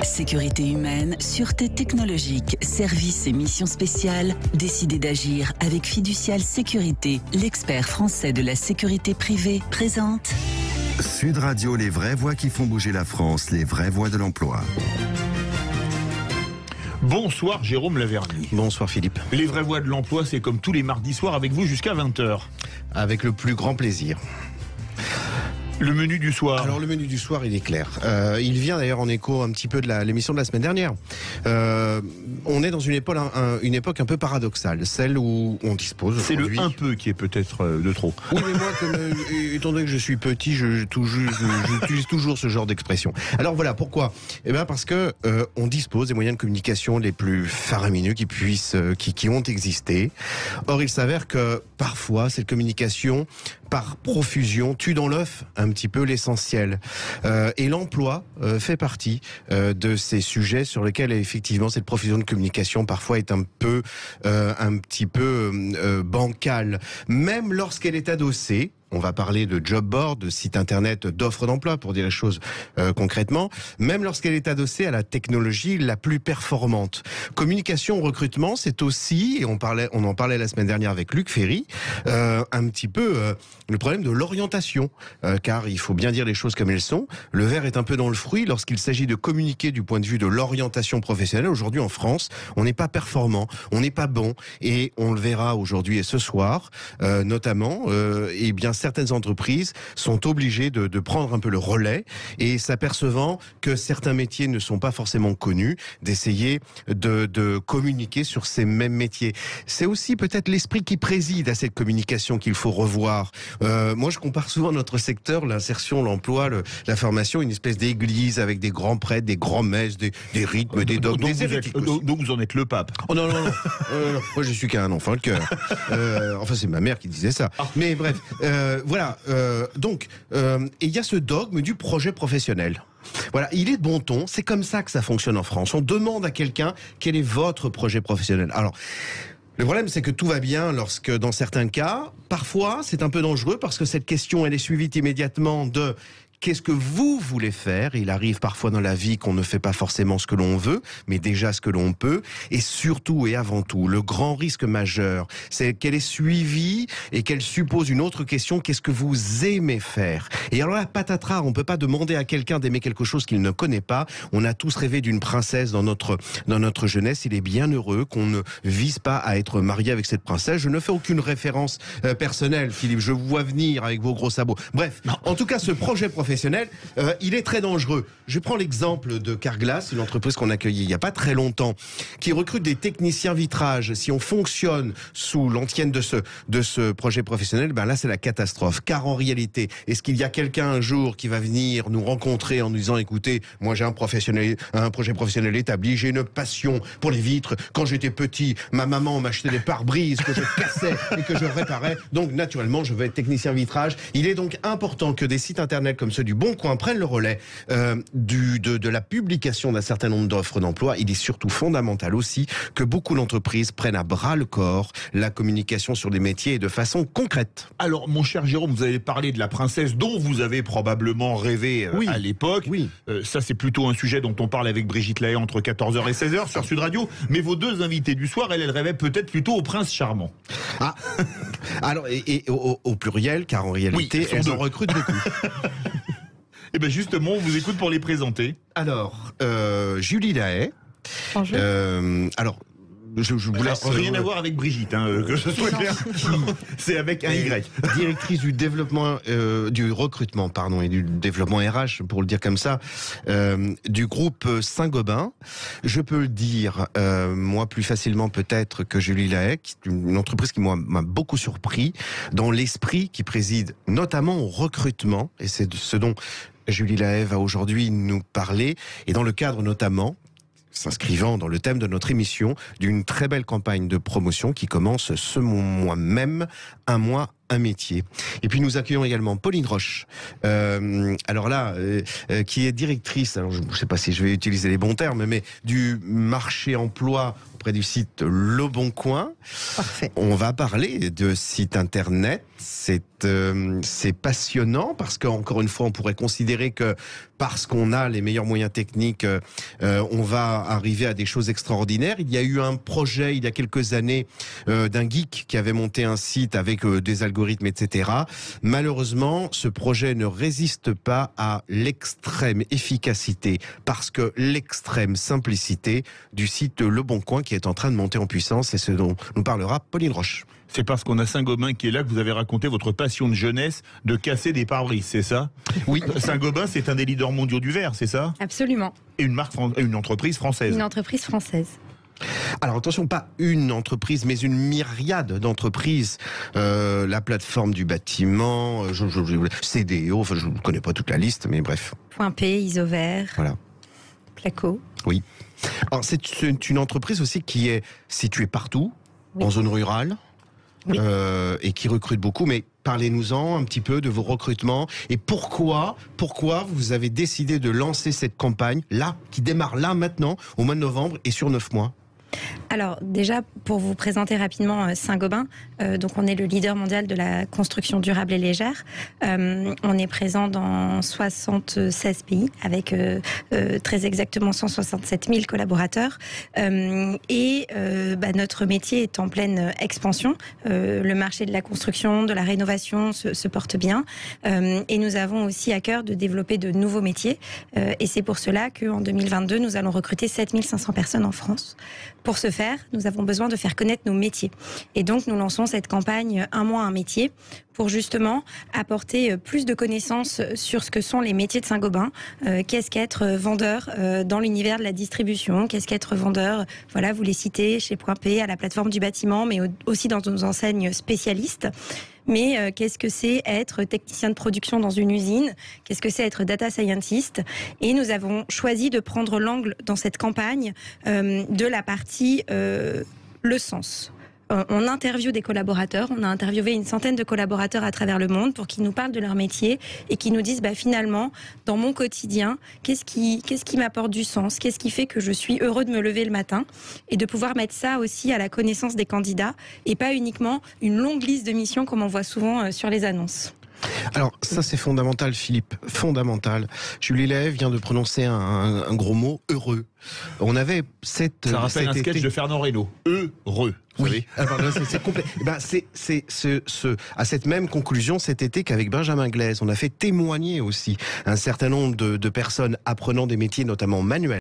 Sécurité humaine, sûreté technologique, services et missions spéciales, décidez d'agir avec Fiducial Sécurité, l'expert français de la sécurité privée, présente Sud Radio, les vraies voix qui font bouger la France, les vraies voix de l'emploi. Bonsoir Jérôme Lavergne. Bonsoir Philippe. Les vraies voix de l'emploi, c'est comme tous les mardis soirs avec vous jusqu'à 20h. Avec le plus grand plaisir. Le menu du soir. Alors le menu du soir, il est clair. Il vient d'ailleurs en écho un petit peu de l'émission de la semaine dernière. On est dans une époque un peu paradoxale, celle où on dispose. C'est le un peu qui est peut-être de trop. Oui, mais moi, étant donné que je suis petit, j'utilise toujours ce genre d'expression. Alors voilà, pourquoi ? Eh bien parce que on dispose des moyens de communication les plus faramineux qui ont existé. Or, il s'avère que parfois cette communication par profusion tue dans l'œuf un petit peu l'essentiel. Et l'emploi fait partie de ces sujets sur lesquels effectivement cette profusion de communication parfois est un petit peu bancale, même lorsqu'elle est adossée. On va parler de job board, de site internet, d'offres d'emploi, pour dire les choses concrètement, même lorsqu'elle est adossée à la technologie la plus performante. Communication, recrutement, c'est aussi, et on en parlait la semaine dernière avec Luc Ferry, un petit peu le problème de l'orientation, car il faut bien dire les choses comme elles sont. Le verre est un peu dans le fruit lorsqu'il s'agit de communiquer du point de vue de l'orientation professionnelle. Aujourd'hui en France, on n'est pas performant, on n'est pas bon, et on le verra aujourd'hui et ce soir, notamment, et bien certaines entreprises sont obligées de prendre un peu le relais et s'apercevant que certains métiers ne sont pas forcément connus, d'essayer de communiquer sur ces mêmes métiers. C'est aussi peut-être l'esprit qui préside à cette communication qu'il faut revoir. Moi, je compare souvent notre secteur, l'insertion, l'emploi, la formation, une espèce d'église avec des grands prêtres, des grands messes, des rythmes, des dogmes, des hérétiques aussi. Donc vous en êtes le pape. Oh non. Moi, je suis qu'un enfant de cœur. Enfin, c'est ma mère qui disait ça. Mais bref, voilà. Donc, il y a ce dogme du projet professionnel. Voilà, il est de bon ton. C'est comme ça que ça fonctionne en France. On demande à quelqu'un quel est votre projet professionnel. Alors, le problème, c'est que tout va bien lorsque, dans certains cas, parfois, c'est un peu dangereux parce que cette question, elle est suivie immédiatement de qu'est-ce que vous voulez faire ? Il arrive parfois dans la vie qu'on ne fait pas forcément ce que l'on veut, mais déjà ce que l'on peut. Et surtout et avant tout, le grand risque majeur, c'est qu'elle est suivie et qu'elle suppose une autre question, qu'est-ce que vous aimez faire ? Et alors là, patatras, on ne peut pas demander à quelqu'un d'aimer quelque chose qu'il ne connaît pas. On a tous rêvé d'une princesse dans notre jeunesse. Il est bien heureux qu'on ne vise pas à être marié avec cette princesse. Je ne fais aucune référence personnelle, Philippe. Je vous vois venir avec vos gros sabots. Bref, en tout cas, ce projet professionnel, il est très dangereux. Je prends l'exemple de Carglass, une entreprise qu'on a accueillie il n'y a pas très longtemps, qui recrute des techniciens vitrage. Si on fonctionne sous l'antienne de ce projet professionnel, ben là c'est la catastrophe. Car en réalité, est-ce qu'il y a quelqu'un un jour qui va venir nous rencontrer en nous disant écoutez, moi j'ai un projet professionnel établi, j'ai une passion pour les vitres. Quand j'étais petit, ma maman m'achetait des pare-brises que je cassais et que je réparais. Donc naturellement, je vais être technicien vitrage. Il est donc important que des sites internet comme ceux du Bon Coin prennent le relais de la publication d'un certain nombre d'offres d'emploi. Il est surtout fondamental aussi que beaucoup d'entreprises prennent à bras le corps la communication sur des métiers et de façon concrète. Alors, mon cher Jérôme, vous avez parlé de la princesse dont vous avez probablement rêvé à l'époque. Oui. Ça, c'est plutôt un sujet dont on parle avec Brigitte Lahaie entre 14h et 16h sur Sud Radio. Mais vos deux invités du soir, elles rêvaient peut-être plutôt au prince charmant. Ah, alors, et au pluriel, car en réalité, elles en recrutent beaucoup. Et bien justement, on vous écoute pour les présenter. Alors, Julie Lahaie. Bonjour. Alors, je vous laisse... Rien à voir avec Brigitte, que ce soit clair. C'est avec un Y. Directrice du développement, du recrutement, pardon, et du développement RH, pour le dire comme ça, du groupe Saint-Gobain. Je peux le dire, moi, plus facilement peut-être que Julie Lahaie, qui est une entreprise qui m'a beaucoup surpris, dans l'esprit qui préside notamment au recrutement, et c'est de ce dont Julie Lahaie va aujourd'hui nous parler, et dans le cadre notamment, s'inscrivant dans le thème de notre émission, d'une très belle campagne de promotion qui commence ce mois même, un mois, un métier. Et puis nous accueillons également Pauline Roche, alors là, qui est directrice, alors je ne sais pas si je vais utiliser les bons termes, mais du marché emploi près du site Le Bon Coin. Parfait. On va parler de site internet. C'est passionnant parce qu'encore une fois, on pourrait considérer que parce qu'on a les meilleurs moyens techniques, on va arriver à des choses extraordinaires. Il y a eu un projet il y a quelques années d'un geek qui avait monté un site avec des algorithmes, etc. Malheureusement, ce projet ne résiste pas à l'extrême efficacité parce que l'extrême simplicité du site Le Bon Coin qui est en train de monter en puissance, et ce dont nous parlera Pauline Roche. C'est parce qu'on a Saint-Gobain qui est là que vous avez raconté votre passion de jeunesse de casser des pare-brises, c'est ça? Oui. Saint-Gobain, c'est un des leaders mondiaux du verre, c'est ça? Absolument. Et une entreprise française. Une entreprise française. Alors attention, pas une entreprise, mais une myriade d'entreprises. La plateforme du bâtiment, CDO, enfin je ne connais pas toute la liste, mais bref. Point P, Isover, Voilà. Placo. Oui. Alors c'est une entreprise aussi qui est située partout, Oui. en zone rurale. Oui. Et qui recrute beaucoup, mais parlez-nous-en un petit peu de vos recrutements et pourquoi vous avez décidé de lancer cette campagne là, qui démarre là maintenant, au mois de novembre et sur 9 mois. Alors déjà, pour vous présenter rapidement Saint-Gobain, donc on est le leader mondial de la construction durable et légère. On est présent dans 76 pays avec très exactement 167 000 collaborateurs. Notre métier est en pleine expansion. Le marché de la construction, de la rénovation se porte bien. Et nous avons aussi à cœur de développer de nouveaux métiers. Et c'est pour cela qu'en 2022, nous allons recruter 7500 personnes en France. Pour ce faire, nous avons besoin de faire connaître nos métiers. Et donc, nous lançons cette campagne Un mois, un métier pour justement apporter plus de connaissances sur ce que sont les métiers de Saint-Gobain. Qu'est-ce qu'être vendeur dans l'univers de la distribution? Qu'est-ce qu'être vendeur? Voilà, vous les citez chez Point P, à la plateforme du bâtiment, mais aussi dans nos enseignes spécialistes. Mais qu'est-ce que c'est être technicien de production dans une usine? Qu'est-ce que c'est être data scientist? Et nous avons choisi de prendre l'angle dans cette campagne de la partie le sens. On interviewe des collaborateurs, on a interviewé une centaine de collaborateurs à travers le monde pour qu'ils nous parlent de leur métier et qu'ils nous disent finalement, dans mon quotidien, qu'est-ce qui m'apporte du sens, qu'est-ce qui fait que je suis heureux de me lever le matin, et de pouvoir mettre ça aussi à la connaissance des candidats et pas uniquement une longue liste de missions comme on voit souvent sur les annonces. Alors ça c'est fondamental, Philippe, fondamental. Julie Lay vient de prononcer un gros mot, heureux. On avait ça rappelle un sketch de Fernand Reynaud, heureux. Oui, alors là, c'est complet. C'est à cette même conclusion cet été qu'avec Benjamin Glaise, on a fait témoigner aussi un certain nombre de personnes apprenant des métiers notamment manuels.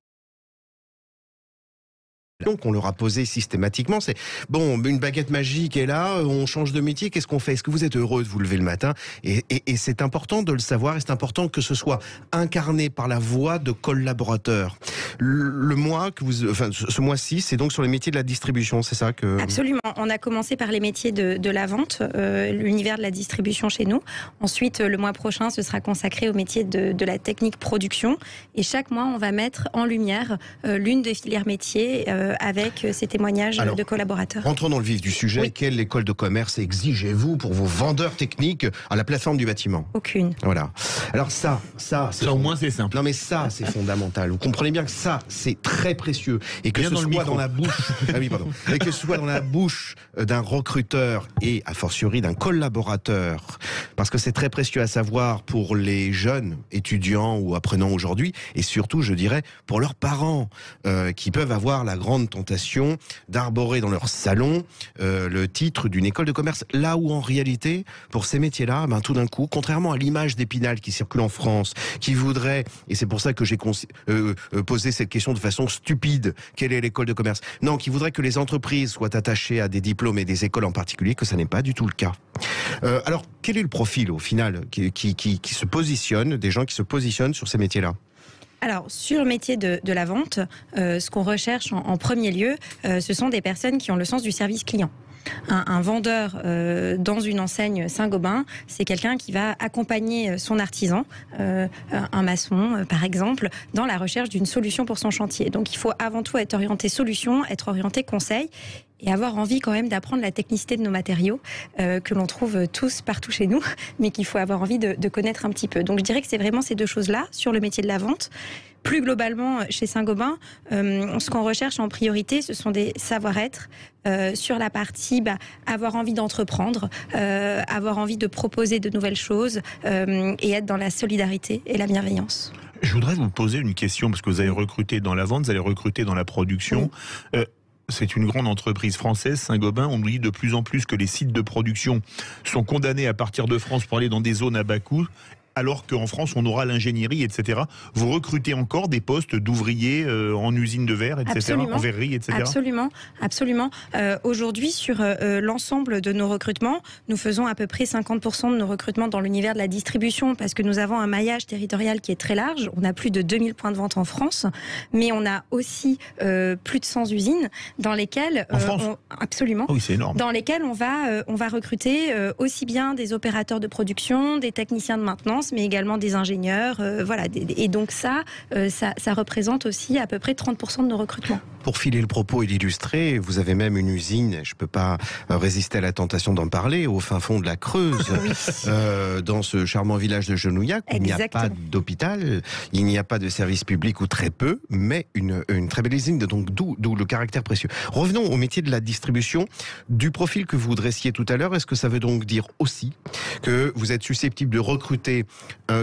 Donc on leur a posé systématiquement, c'est bon, une baguette magique est là, on change de métier, qu'est-ce qu'on fait? Est-ce que vous êtes heureux de vous lever le matin? Et c'est important de le savoir, et c'est important que ce soit incarné par la voix de collaborateurs. Ce mois-ci, c'est donc sur les métiers de la distribution, c'est ça que... Absolument, on a commencé par les métiers de la vente, l'univers de la distribution chez nous. Ensuite, le mois prochain, ce sera consacré au métier de la technique production. Et chaque mois, on va mettre en lumière l'une des filières métiers avec ces témoignages de collaborateurs. Rentrons dans le vif du sujet. Oui. Quelle école de commerce exigez-vous pour vos vendeurs techniques à la plateforme du bâtiment? Aucune. Voilà. Alors ça au moins c'est simple. Non mais ça, c'est fondamental. Vous comprenez bien que ça, c'est très précieux. Et que ce soit dans la bouche... Ah oui, pardon. Et que ce soit dans la bouche d'un recruteur et, a fortiori, d'un collaborateur. Parce que c'est très précieux à savoir pour les jeunes étudiants ou apprenants aujourd'hui. Et surtout, je dirais, pour leurs parents qui peuvent avoir la grande tentation d'arborer dans leur salon le titre d'une école de commerce, là où en réalité, pour ces métiers-là, tout d'un coup, contrairement à l'image d'Épinal qui circule en France, qui voudrait, et c'est pour ça que j'ai posé cette question de façon stupide, quelle est l'école de commerce? Non, qui voudrait que les entreprises soient attachées à des diplômes et des écoles en particulier, que ça n'est pas du tout le cas. Alors, quel est le profil au final qui se positionne, des gens qui se positionnent sur ces métiers-là? Alors, sur le métier de la vente, ce qu'on recherche en premier lieu, ce sont des personnes qui ont le sens du service client. Un vendeur dans une enseigne Saint-Gobain, c'est quelqu'un qui va accompagner son artisan, un maçon par exemple, dans la recherche d'une solution pour son chantier. Donc il faut avant tout être orienté solution, être orienté conseil. et avoir envie quand même d'apprendre la technicité de nos matériaux que l'on trouve tous partout chez nous, mais qu'il faut avoir envie de connaître un petit peu. Donc je dirais que c'est vraiment ces deux choses-là sur le métier de la vente. Plus globalement, chez Saint-Gobain, ce qu'on recherche en priorité, ce sont des savoir-être sur la partie avoir envie d'entreprendre, avoir envie de proposer de nouvelles choses et être dans la solidarité et la bienveillance. Je voudrais vous poser une question, parce que vous avez recruté dans la vente, vous allez recruter dans la production. C'est une grande entreprise française, Saint-Gobain. On nous dit de plus en plus que les sites de production sont condamnés à partir de France pour aller dans des zones à bas coût, alors qu'en France, on aura l'ingénierie, etc. Vous recrutez encore des postes d'ouvriers en usine de verre, etc., Absolument. en verrerie, etc. Absolument. Aujourd'hui, sur l'ensemble de nos recrutements, nous faisons à peu près 50% de nos recrutements dans l'univers de la distribution, parce que nous avons un maillage territorial qui est très large. On a plus de 2000 points de vente en France, mais on a aussi plus de 100 usines dans lesquelles... En France Absolument. Oui, c'est énorme. Dans lesquelles on va recruter aussi bien des opérateurs de production, des techniciens de maintenance, mais également des ingénieurs. Et donc ça représente aussi à peu près 30% de nos recrutements. Pour filer le propos et l'illustrer, vous avez même une usine, je ne peux pas résister à la tentation d'en parler, au fin fond de la Creuse, dans ce charmant village de Genouillac, où il n'y a pas d'hôpital, il n'y a pas de service public ou très peu, mais une très belle usine, donc d'où le caractère précieux. Revenons au métier de la distribution. Du profil que vous dressiez tout à l'heure, est-ce que ça veut donc dire aussi que vous êtes susceptible de recruter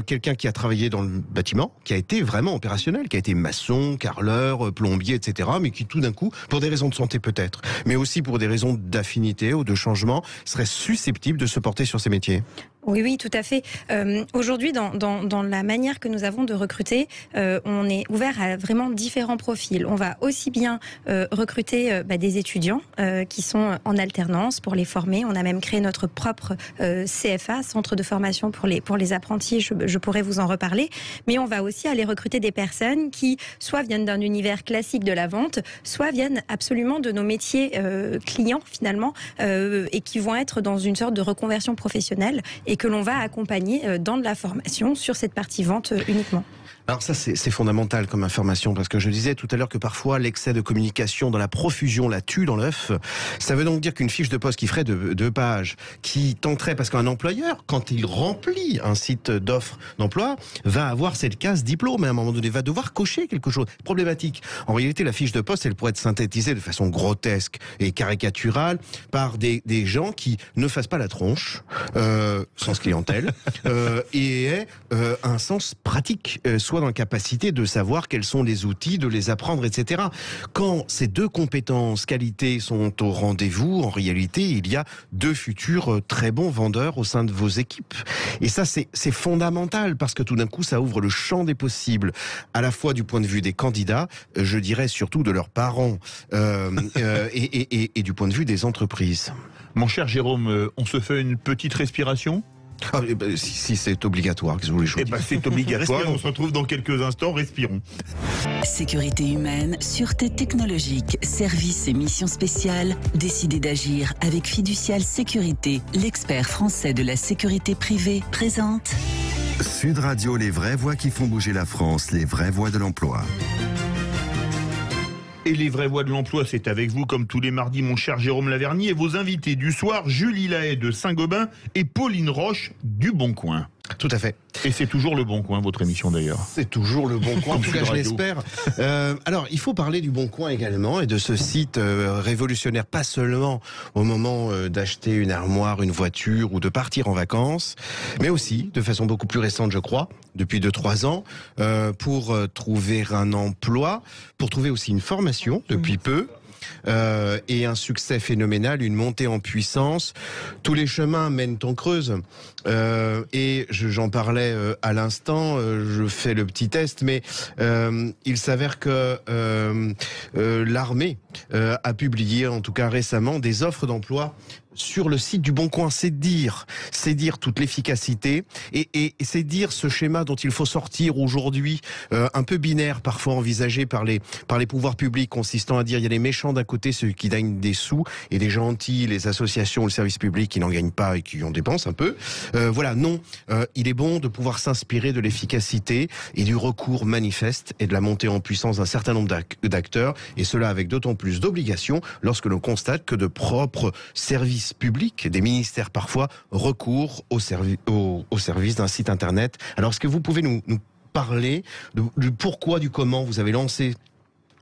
quelqu'un qui a travaillé dans le bâtiment, qui a été vraiment opérationnel, qui a été maçon, carreleur, plombier, etc., mais qui tout d'un coup, pour des raisons de santé peut-être, mais aussi pour des raisons d'affinité ou de changement, serait susceptible de se porter sur ces métiers? Oui, tout à fait. Aujourd'hui, dans la manière que nous avons de recruter, on est ouvert à vraiment différents profils. On va aussi bien recruter des étudiants qui sont en alternance pour les former. On a même créé notre propre CFA, Centre de formation pour les apprentis. Je pourrais vous en reparler. Mais on va aussi aller recruter des personnes qui soit viennent d'un univers classique de la vente, soit viennent absolument de nos métiers clients finalement, et qui vont être dans une sorte de reconversion professionnelle, et que l'on va accompagner dans de la formation sur cette partie vente uniquement. Alors ça, c'est fondamental comme information, parce que je disais tout à l'heure que parfois l'excès de communication dans la profusion la tue dans l'œuf. Ça veut donc dire qu'une fiche de poste qui ferait deux pages, qui tenterait, parce qu'un employeur, quand il remplit un site d'offres d'emploi, va avoir cette case diplôme, et à un moment donné va devoir cocher quelque chose. Problématique. En réalité, la fiche de poste, elle pourrait être synthétisée de façon grotesque et caricaturale par des gens qui ne fassent pas la tronche, sens clientèle, et aient un sens pratique, soit dans la capacité de savoir quels sont les outils, de les apprendre, etc. Quand ces deux compétences, qualités sont au rendez-vous, en réalité, il y a deux futurs très bons vendeurs au sein de vos équipes. Et ça, c'est fondamental, parce que tout d'un coup, ça ouvre le champ des possibles, à la fois du point de vue des candidats, je dirais surtout de leurs parents, et du point de vue des entreprises. Mon cher Jérôme, on se fait une petite respiration ? Si c'est obligatoire, qu'est-ce que vous voulez choisir ? C'est obligatoire. On se retrouve dans quelques instants. Respirons. Sécurité humaine, sûreté technologique, services et missions spéciales. Décidez d'agir avec Fiducial Sécurité, l'expert français de la sécurité privée, présente Sud Radio, les vraies voix qui font bouger la France, les vraies voix de l'emploi. Et les vraies voix de l'emploi, c'est avec vous, comme tous les mardis, mon cher Jérôme Laverny, et vos invités du soir, Julie Lahaye de Saint-Gobain et Pauline Roche du Bon Coin. Tout à fait. Et c'est toujours le Bon Coin, votre émission d'ailleurs. C'est toujours le Bon Coin, en tout cas je l'espère. Alors, il faut parler du Bon Coin également, et de ce site révolutionnaire, pas seulement au moment d'acheter une armoire, une voiture ou de partir en vacances, mais aussi, de façon beaucoup plus récente je crois, depuis 2-3 ans, pour trouver un emploi, pour trouver aussi une formation depuis peu. Et un succès phénoménal, une montée en puissance. Tous les chemins mènent en Creuse. Et j'en parlais à l'instant, je fais le petit test, mais il s'avère que l'armée a publié, en tout cas récemment, des offres d'emploi sur le site du Bon Coin, c'est dire toute l'efficacité et c'est dire ce schéma dont il faut sortir aujourd'hui, un peu binaire parfois envisagé par les pouvoirs publics, consistant à dire il y a les méchants d'un côté, ceux qui gagnent des sous, et les gentils, les associations, le service public qui n'en gagnent pas et qui en dépensent un peu. Voilà, non, il est bon de pouvoir s'inspirer de l'efficacité et du recours manifeste et de la montée en puissance d'un certain nombre d'acteurs, et cela avec d'autant plus d'obligations lorsque l'on constate que de propres services publics, des ministères parfois, recourent au service d'un site internet. Alors, est-ce que vous pouvez nous parler du pourquoi, du comment vous avez lancé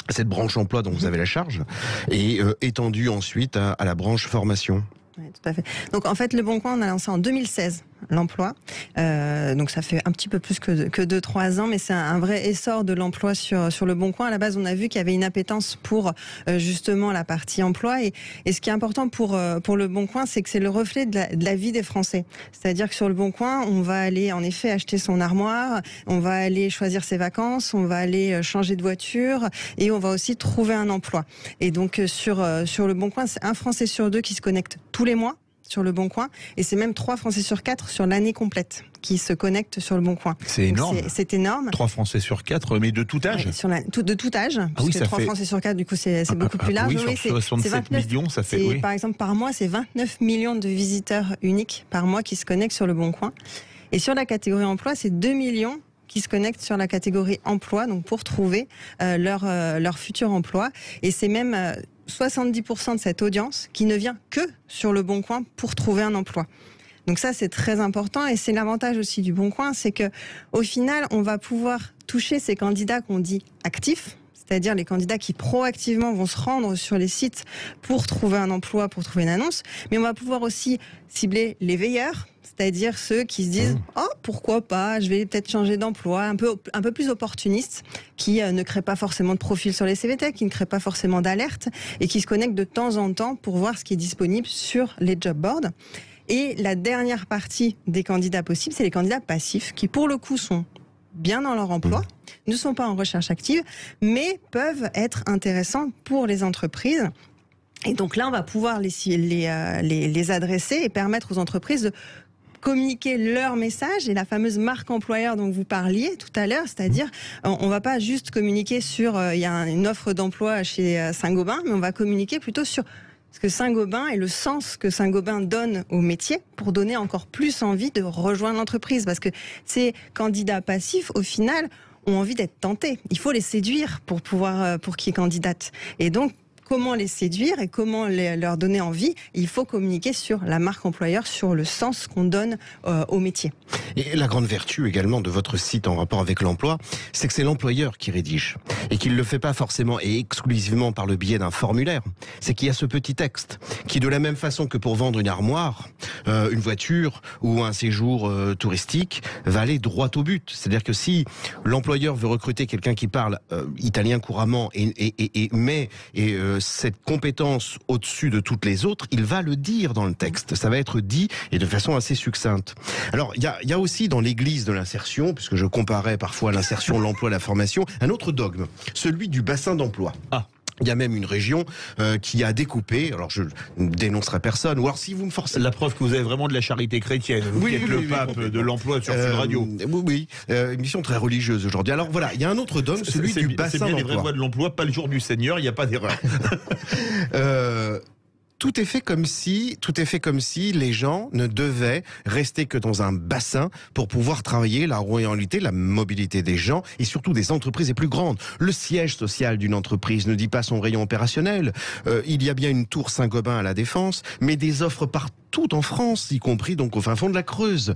cette branche emploi dont vous avez la charge et étendue ensuite à la branche formation? Oui, tout à fait. Donc en fait, Le Bon Coin, on a lancé en 2016 l'emploi. Donc ça fait un petit peu plus que 2-3 ans, mais c'est un vrai essor de l'emploi sur Le Bon Coin. À la base, on a vu qu'il y avait une appétence pour justement la partie emploi. Et ce qui est important pour Le Bon Coin, c'est que c'est le reflet de la vie des Français. C'est-à-dire que sur Le Bon Coin, on va aller en effet acheter son armoire, on va aller choisir ses vacances, on va aller changer de voiture et on va aussi trouver un emploi. Et donc sur Le Bon Coin, c'est un Français sur 2 qui se connecte tous les mois sur Le Bon Coin, et c'est même 3 Français sur 4 sur l'année complète qui se connectent sur Le Bon Coin. C'est énorme. C'est énorme. 3 Français sur 4, mais de tout âge. De tout âge. Parce oui, que 3 Français sur 4, du coup, c'est beaucoup plus large. Oui, sur 67 millions, ça fait. Oui. Par exemple, par mois, c'est 29 millions de visiteurs uniques par mois qui se connectent sur Le Bon Coin. Et sur la catégorie emploi, c'est 2 millions qui se connectent sur la catégorie emploi, donc pour trouver leur futur emploi. Et c'est même 70% de cette audience qui ne vient que sur Le Bon Coin pour trouver un emploi. Donc ça, c'est très important, et c'est l'avantage aussi du Bon Coin, c'est que au final, on va pouvoir toucher ces candidats qu'on dit actifs, c'est-à-dire les candidats qui proactivement vont se rendre sur les sites pour trouver un emploi, pour trouver une annonce, mais on va pouvoir aussi cibler les veilleurs, c'est-à-dire ceux qui se disent « Oh, pourquoi pas, je vais peut-être changer d'emploi », un peu plus opportunistes, qui ne créent pas forcément de profil sur les CVT, qui ne créent pas forcément d'alerte, et qui se connectent de temps en temps pour voir ce qui est disponible sur les job boards. Et la dernière partie des candidats possibles, c'est les candidats passifs, qui pour le coup sont bien dans leur emploi, ne sont pas en recherche active, mais peuvent être intéressants pour les entreprises. Et donc là, on va pouvoir les adresser et permettre aux entreprises de communiquer leur message et la fameuse marque employeur dont vous parliez tout à l'heure, c'est-à-dire on va pas juste communiquer sur il y a une offre d'emploi chez Saint-Gobain, mais on va communiquer plutôt sur ce que Saint-Gobain et le sens que Saint-Gobain donne au métier pour donner encore plus envie de rejoindre l'entreprise, parce que ces candidats passifs, au final, ont envie d'être tentés. Il faut les séduire pour qu'ils candidatent. Et donc, comment les séduire et comment leur donner envie? Il faut communiquer sur la marque employeur, sur le sens qu'on donne au métier. Et la grande vertu également de votre site en rapport avec l'emploi, c'est que c'est l'employeur qui rédige et qu'il ne le fait pas forcément et exclusivement par le biais d'un formulaire. C'est qu'il y a ce petit texte qui, de la même façon que pour vendre une armoire, une voiture ou un séjour touristique, va aller droit au but. C'est-à-dire que si l'employeur veut recruter quelqu'un qui parle italien couramment et met cette compétence au-dessus de toutes les autres, il va le dire dans le texte. Ça va être dit et de façon assez succincte. Alors, il y a aussi dans l'église de l'insertion, puisque je comparais parfois l'insertion, l'emploi, la formation, un autre dogme, celui du bassin d'emploi. Ah. Il y a même une région qui a découpé, alors je ne dénoncerai personne, ou alors si vous me forcez... La preuve que vous avez vraiment de la charité chrétienne, vous qui êtes le pape de l'emploi sur Sud Radio. Oui, une mission très religieuse aujourd'hui. Alors voilà, il y a un autre dogme, celui du bassin d'emploi. C'est bien les vraies voies de l'emploi, pas le jour du Seigneur, il n'y a pas d'erreur. Tout est fait comme si les gens ne devaient rester que dans un bassin pour pouvoir travailler. La réalité, la mobilité des gens et surtout des entreprises est plus grande. Le siège social d'une entreprise ne dit pas son rayon opérationnel. Il y a bien une tour Saint-Gobain à la Défense, mais des offres partout en France, y compris donc au fin fond de la Creuse.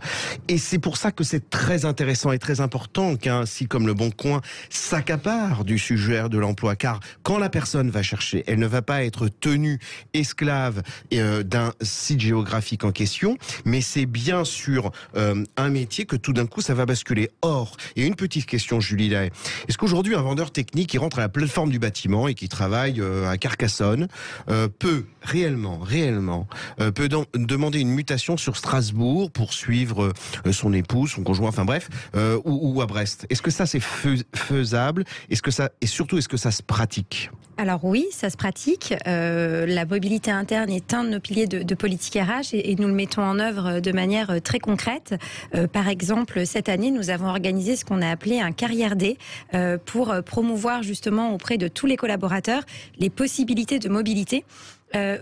Et c'est pour ça que c'est très intéressant et très important qu'un site comme Le Bon Coin s'accapare du sujet de l'emploi. Car quand la personne va chercher, elle ne va pas être tenue esclave d'un site géographique en question, mais c'est bien sur un métier que tout d'un coup ça va basculer. Or, il y a une petite question, Julie Lahaye. Est-ce qu'aujourd'hui un vendeur technique qui rentre à la plateforme du bâtiment et qui travaille à Carcassonne peut réellement demander une mutation sur Strasbourg pour suivre son épouse, son conjoint, enfin bref, ou à Brest? Est-ce que ça c'est faisable? Et surtout, est-ce que ça se pratique? Alors oui, ça se pratique. La mobilité interne est un de nos piliers de politique RH et nous le mettons en œuvre de manière très concrète. Par exemple, cette année, nous avons organisé ce qu'on a appelé un Carrière Day pour promouvoir justement auprès de tous les collaborateurs les possibilités de mobilité.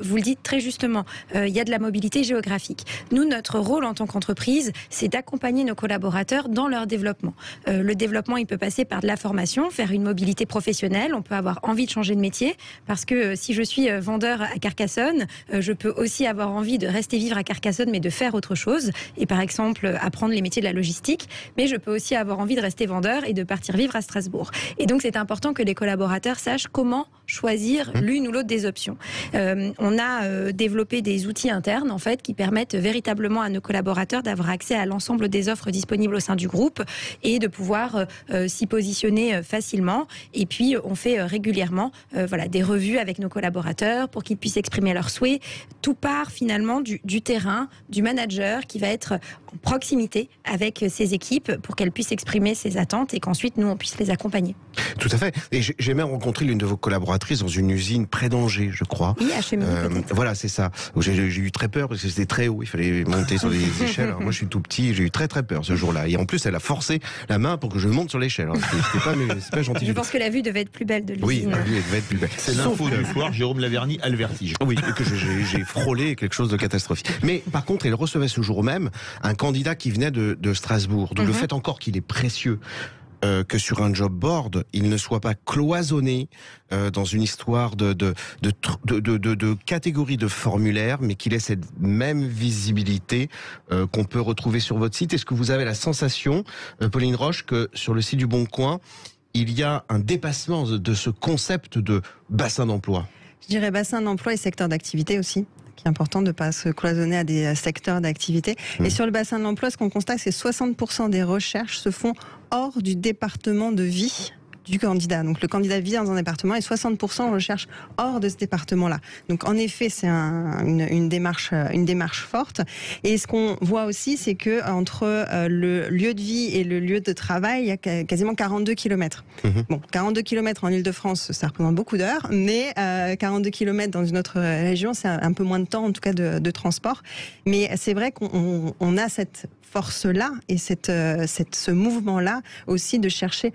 Vous le dites très justement, il y a de la mobilité géographique. Nous, notre rôle en tant qu'entreprise, c'est d'accompagner nos collaborateurs dans leur développement. Le développement, il peut passer par de la formation, faire une mobilité professionnelle. On peut avoir envie de changer de métier parce que si je suis vendeur à Carcassonne, je peux aussi avoir envie de rester vivre à Carcassonne mais de faire autre chose et par exemple apprendre les métiers de la logistique. Mais je peux aussi avoir envie de rester vendeur et de partir vivre à Strasbourg. Et donc, c'est important que les collaborateurs sachent comment choisir l'une ou l'autre des options. On a développé des outils internes en fait qui permettent véritablement à nos collaborateurs d'avoir accès à l'ensemble des offres disponibles au sein du groupe et de pouvoir s'y positionner facilement. Et puis on fait régulièrement des revues avec nos collaborateurs pour qu'ils puissent exprimer leurs souhaits. Tout part finalement du terrain, du manager qui va être en proximité avec ses équipes pour qu'elles puissent exprimer ses attentes et qu'ensuite nous on puisse les accompagner. Tout à fait. Et j'ai même rencontré l'une de vos collaboratrices dans une usine près d'Angers, je crois. Oui, voilà, c'est ça. J'ai eu très peur parce que c'était très haut. Il fallait monter sur les échelles. Alors, moi, je suis tout petit. J'ai eu très peur ce jour-là. Et en plus, elle a forcé la main pour que je monte sur l'échelle. C'est pas gentil. Je pense que la vue devait être plus belle de l'usine. Oui, la vue devait être plus belle. C'est l'info du soir. Jérôme Laverny a le vertige. Oui, et que j'ai frôlé quelque chose de catastrophique. Mais par contre, elle recevait ce jour même un candidat qui venait de Strasbourg. Donc le fait encore qu'il est précieux que sur un job board, il ne soit pas cloisonné dans une histoire de catégorie de formulaires, mais qu'il ait cette même visibilité qu'on peut retrouver sur votre site. Est-ce que vous avez la sensation, Pauline Roche, que sur le site du Bon Coin, il y a un dépassement de ce concept de bassin d'emploi ? Je dirais bassin d'emploi et secteur d'activité aussi, qui est important de ne pas se cloisonner à des secteurs d'activité. Et sur le bassin de l'emploi, ce qu'on constate, c'est 60% des recherches se font hors du département de vie du candidat. Donc le candidat vit dans un département et 60% recherchent hors de ce département-là. Donc en effet, c'est une démarche forte. Et ce qu'on voit aussi, c'est que entre le lieu de vie et le lieu de travail, il y a quasiment 42 km. Bon, 42 km en Ile-de-France, ça représente beaucoup d'heures, mais 42 km dans une autre région, c'est un peu moins de temps, en tout cas de transport. Mais c'est vrai qu'on a cette force-là et ce mouvement-là aussi de chercher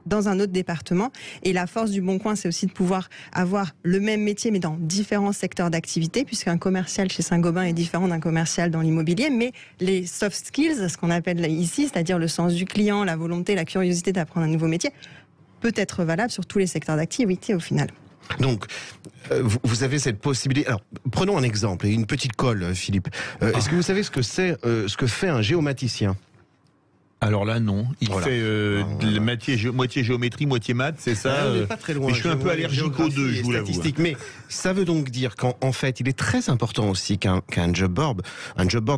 dans un autre département. Et la force du Bon Coin, c'est aussi de pouvoir avoir le même métier, mais dans différents secteurs d'activité, puisqu'un commercial chez Saint-Gobain est différent d'un commercial dans l'immobilier. Mais les soft skills, ce qu'on appelle ici, c'est-à-dire le sens du client, la volonté, la curiosité d'apprendre un nouveau métier, peut être valable sur tous les secteurs d'activité au final. Donc, vous avez cette possibilité. Alors, prenons un exemple, une petite colle, Philippe. Est-ce que vous savez ce que fait un géomaticien ? Alors là, non. Il fait moitié géométrie, moitié maths, c'est ça. On n'est pas très loin. Mais je suis un peu allergique aux deux, je vous l'avoue. Mais ça veut donc dire qu'en fait, il est très important aussi qu'un job board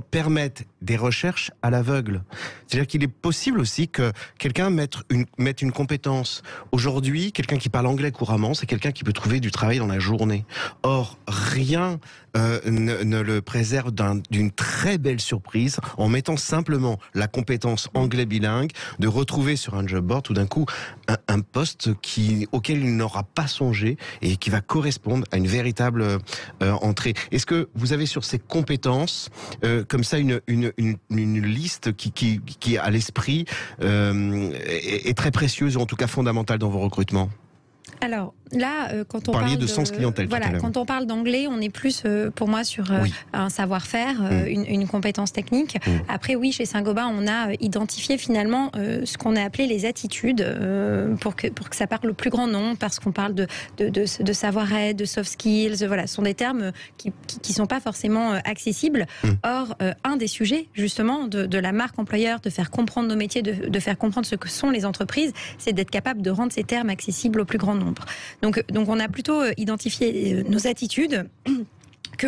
permette des recherches à l'aveugle. C'est-à-dire qu'il est possible aussi que quelqu'un mette une compétence. Aujourd'hui, quelqu'un qui parle anglais couramment, c'est quelqu'un qui peut trouver du travail dans la journée. Or, rien ne le préserve d'une très belle surprise en mettant simplement la compétence anglais bilingue, de retrouver sur un job board tout d'un coup un poste auquel il n'aura pas songé et qui va correspondre à une véritable entrée. Est-ce que vous avez sur ces compétences comme ça une liste qui à l'esprit est très précieuse ou en tout cas fondamentale dans vos recrutements ? Alors là, quand on parle de sens clientèle, quand on parle d'anglais, on est plus pour moi sur un savoir-faire, une compétence technique. Après, oui, chez Saint-Gobain, on a identifié finalement ce qu'on a appelé les attitudes pour que ça parle au plus grand nombre, parce qu'on parle de savoir-être, de soft skills. Voilà, ce sont des termes qui sont pas forcément accessibles. Or, un des sujets justement de la marque employeur, de faire comprendre nos métiers, de faire comprendre ce que sont les entreprises, c'est d'être capable de rendre ces termes accessibles au plus grand nombre. Donc on a plutôt identifié nos attitudes que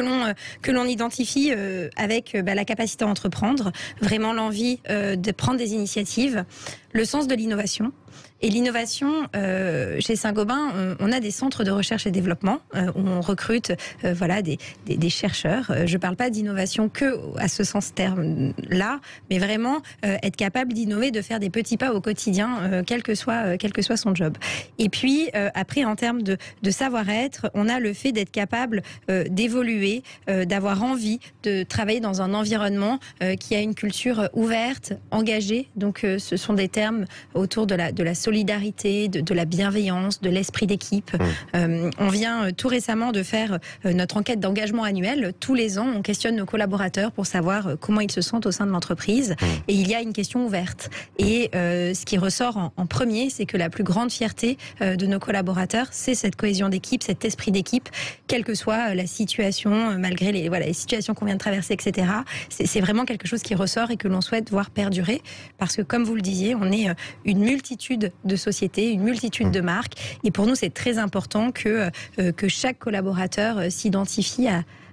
l'on identifie avec la capacité à entreprendre, vraiment l'envie de prendre des initiatives, le sens de l'innovation Et l'innovation, chez Saint-Gobain, on a des centres de recherche et développement où on recrute des chercheurs. Je ne parle pas d'innovation que à ce sens terme-là, mais vraiment être capable d'innover, de faire des petits pas au quotidien, quel que soit son job. Et puis, après, en termes de savoir-être, on a le fait d'être capable d'évoluer, d'avoir envie de travailler dans un environnement qui a une culture ouverte, engagée. Donc, ce sont des termes autour de la solidarité, de la bienveillance, de l'esprit d'équipe. On vient tout récemment de faire notre enquête d'engagement annuelle. Tous les ans, on questionne nos collaborateurs pour savoir comment ils se sentent au sein de l'entreprise. Et il y a une question ouverte. Et ce qui ressort en premier, c'est que la plus grande fierté de nos collaborateurs, c'est cette cohésion d'équipe, cet esprit d'équipe, quelle que soit la situation, malgré les situations qu'on vient de traverser, etc. C'est vraiment quelque chose qui ressort et que l'on souhaite voir perdurer. Parce que, comme vous le disiez, on est une multitude de sociétés, une multitude de marques. Et pour nous, c'est très important que chaque collaborateur s'identifie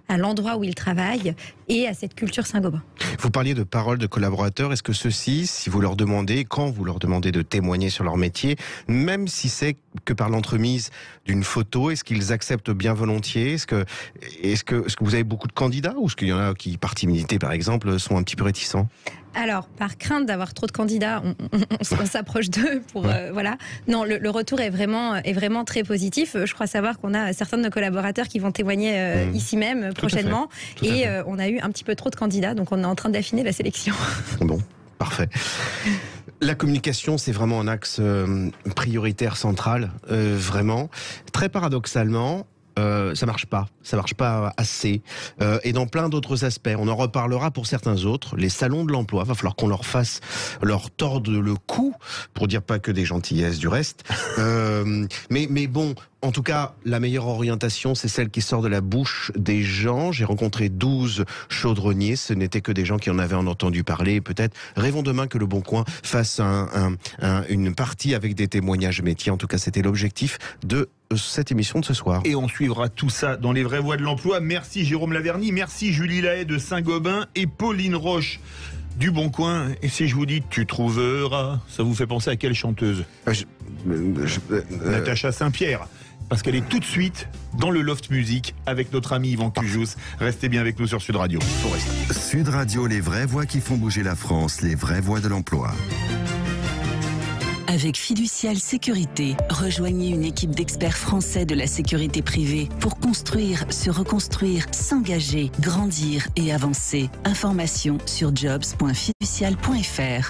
à l'endroit où il travaille et à cette culture Saint-Gobain. Vous parliez de paroles de collaborateurs. Est-ce que ceux-ci, si vous leur demandez, quand vous leur demandez de témoigner sur leur métier, même si c'est que par l'entremise d'une photo, est-ce qu'ils acceptent bien volontiers ? Est-ce que vous avez beaucoup de candidats ou est-ce qu'il y en a qui, par timidité par exemple, sont un petit peu réticents ? Alors, par crainte d'avoir trop de candidats, on s'approche d'eux pour voilà. Non, le retour est vraiment très positif. Je crois savoir qu'on a certains de nos collaborateurs qui vont témoigner ici même prochainement. Tout à fait. On a eu un petit peu trop de candidats, donc on est en train d'affiner la sélection. Bon, parfait. La communication, c'est vraiment un axe prioritaire central, vraiment. Très paradoxalement, ça marche pas assez, et dans plein d'autres aspects. On en reparlera pour certains autres. Les salons de l'emploi, va falloir qu'on leur torde le cou, pour dire pas que des gentillesses du reste. Mais bon, en tout cas, la meilleure orientation, c'est celle qui sort de la bouche des gens. J'ai rencontré 12 chaudronniers, ce n'étaient que des gens qui en avaient entendu parler. Peut-être rêvons demain que Le Bon Coin fasse une partie avec des témoignages métiers. En tout cas, c'était l'objectif de cette émission de ce soir. Et on suivra tout ça dans les vraies voies de l'emploi. Merci Jérôme Laverny, merci Julie Lahaye de Saint-Gobain et Pauline Roche du Bon Coin. Et si je vous dis tu trouveras, ça vous fait penser à quelle chanteuse ? Natacha Saint-Pierre. Parce qu'elle est tout de suite dans le Loft Music avec notre ami Yvan Cujous. Restez bien avec nous sur Sud Radio. Faut rester. Sud Radio, les vraies voix qui font bouger la France, les vraies voix de l'emploi. Avec Fiducial Sécurité, rejoignez une équipe d'experts français de la sécurité privée pour construire, se reconstruire, s'engager, grandir et avancer. Informations sur jobs.fiducial.fr.